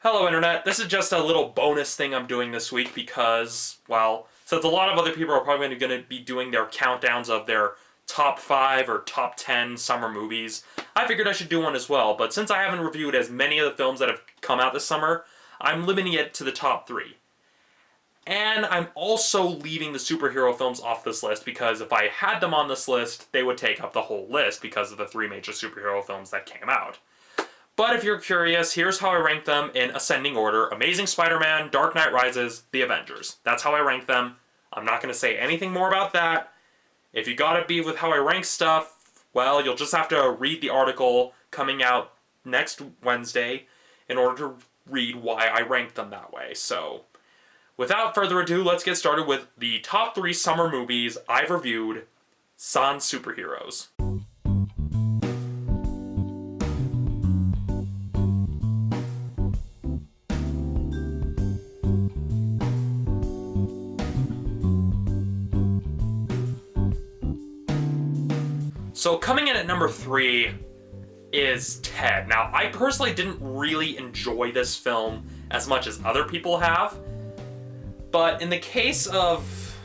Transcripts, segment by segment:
Hello Internet, this is just a little bonus thing I'm doing this week because, well, since a lot of other people are probably going to be doing their countdowns of their top 5 or top 10 summer movies, I figured I should do one as well, but since I haven't reviewed as many of the films that have come out this summer, I'm limiting it to the top 3. And I'm also leaving the superhero films off this list because if I had them on this list, they would take up the whole list because of the 3 major superhero films that came out. But if you're curious, here's how I rank them in ascending order. Amazing Spider-Man, Dark Knight Rises, The Avengers. That's how I rank them. I'm not going to say anything more about that. If you gotta be with how I rank stuff, well, you'll just have to read the article coming out next Wednesday in order to read why I rank them that way. So, without further ado, let's get started with the top 3 summer movies I've reviewed sans superheroes. So coming in at number 3 is Ted. Now, I personally didn't really enjoy this film as much as other people have, but in the case of...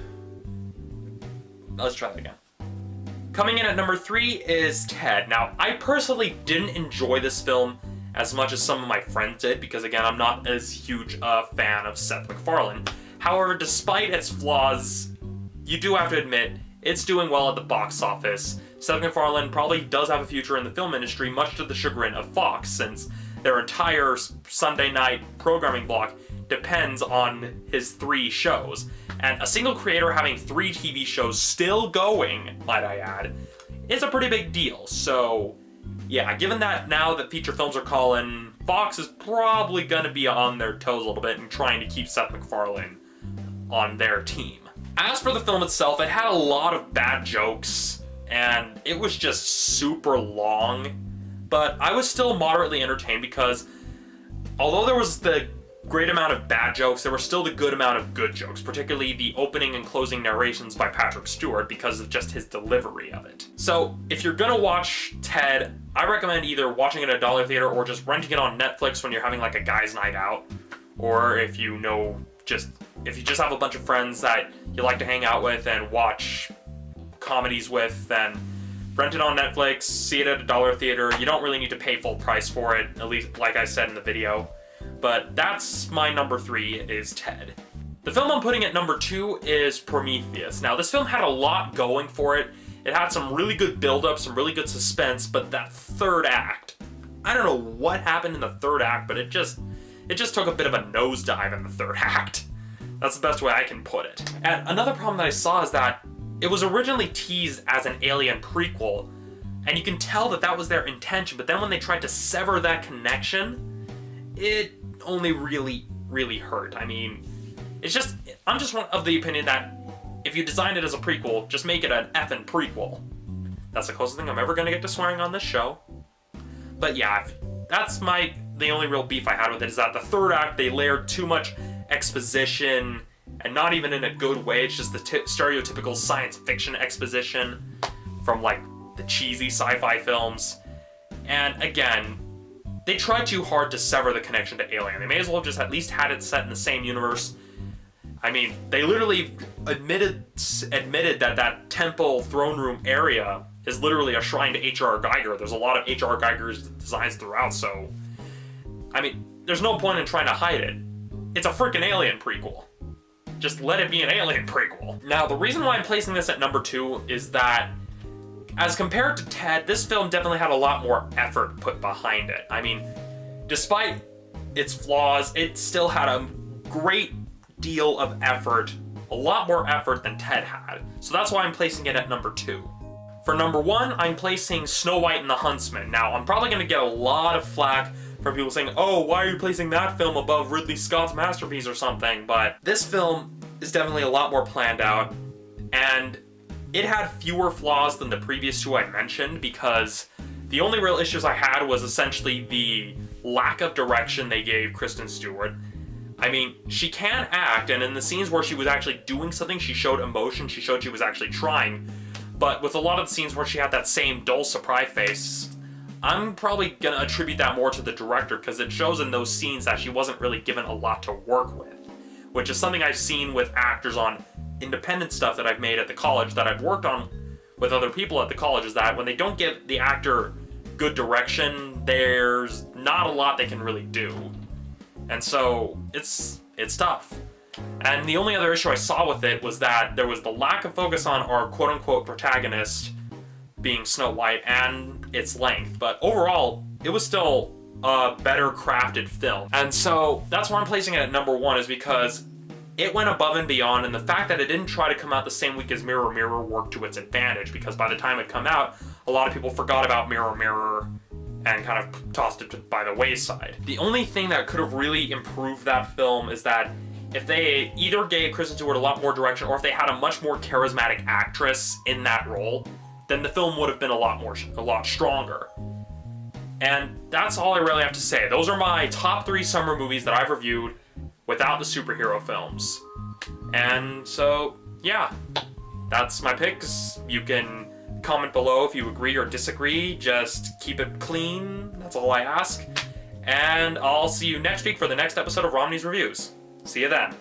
Let's try that again. Coming in at number 3 is Ted. Now, I personally didn't enjoy this film as much as some of my friends did, because again, I'm not as huge a fan of Seth MacFarlane. However, despite its flaws, you do have to admit, it's doing well at the box office. Seth MacFarlane probably does have a future in the film industry, much to the chagrin of Fox, since their entire Sunday night programming block depends on his 3 shows. And a single creator having 3 TV shows still going, might I add, is a pretty big deal. So, yeah, given that now that feature films are calling, Fox is probably going to be on their toes a little bit and trying to keep Seth MacFarlane on their team. As for the film itself, it had a lot of bad jokes, and it was just super long, but I was still moderately entertained because although there was the great amount of bad jokes, there was still the good amount of good jokes, particularly the opening and closing narrations by Patrick Stewart because of just his delivery of it. So if you're gonna watch Ted, I recommend either watching it at a dollar theater or just renting it on Netflix when you're having like a guy's night out, or if you just have a bunch of friends that you like to hang out with and watch comedies with, then rent it on Netflix, see it at a dollar theater. You don't really need to pay full price for it, at least like I said in the video. But that's my number 3 is Ted. The film I'm putting at number 2 is Prometheus. Now, this film had a lot going for it. It had some really good build-up, some really good suspense, but that third act, I don't know what happened in the third act, but it just took a bit of a nosedive in the third act. That's the best way I can put it. And another problem that I saw is that it was originally teased as an Alien prequel, and you can tell that that was their intention, but then when they tried to sever that connection, it only really hurt. I mean, I'm just one of the opinion that if you designed it as a prequel, just make it an effing prequel. That's the closest thing I'm ever gonna get to swearing on this show. But yeah, that's the only real beef I had with it, is that the third act, they layered too much exposition, and not even in a good way. It's just the stereotypical science fiction exposition from like the cheesy sci-fi films. And again, they tried too hard to sever the connection to Alien. They may as well have just at least had it set in the same universe. I mean, they literally admitted that that temple throne room area is literally a shrine to H.R. Geiger. There's a lot of H.R. Geiger's designs throughout, so I mean, there's no point in trying to hide it. It's a freaking Alien prequel. Just let it be an Alien prequel. Now, the reason why I'm placing this at number 2 is that, as compared to Ted, this film definitely had a lot more effort put behind it. I mean, despite its flaws, it still had a great deal of effort, a lot more effort than Ted had. So that's why I'm placing it at number 2. For number 1, I'm placing Snow White and the Huntsman. Now, I'm probably going to get a lot of flack from people saying, oh, why are you placing that film above Ridley Scott's masterpiece or something? But this film is definitely a lot more planned out, and it had fewer flaws than the previous 2 I mentioned, because the only real issues I had was essentially the lack of direction they gave Kristen Stewart. I mean, she can act, and in the scenes where she was actually doing something, she showed emotion, she showed she was actually trying, but with a lot of the scenes where she had that same dull surprise face, I'm probably gonna attribute that more to the director, because it shows in those scenes that she wasn't really given a lot to work with, which is something I've seen with actors on independent stuff that I've made at the college, that I've worked on with other people at the college, is that when they don't give the actor good direction, there's not a lot they can really do. And so it's tough. And the only other issue I saw with it was that there was the lack of focus on our quote-unquote protagonist being Snow White and its length. But overall, it was still a better crafted film. And so that's why I'm placing it at number 1, is because it went above and beyond, and the fact that it didn't try to come out the same week as Mirror Mirror worked to its advantage, because by the time it came out, a lot of people forgot about Mirror Mirror and kind of tossed it by the wayside. The only thing that could have really improved that film is that if they either gave Kristen Stewart a lot more direction, or if they had a much more charismatic actress in that role, then the film would have been a lot stronger. And that's all I really have to say. Those are my top 3 summer movies that I've reviewed without the superhero films. And so, yeah, that's my picks. You can comment below if you agree or disagree. Just keep it clean. That's all I ask. And I'll see you next week for the next episode of Romney's Reviews. See you then.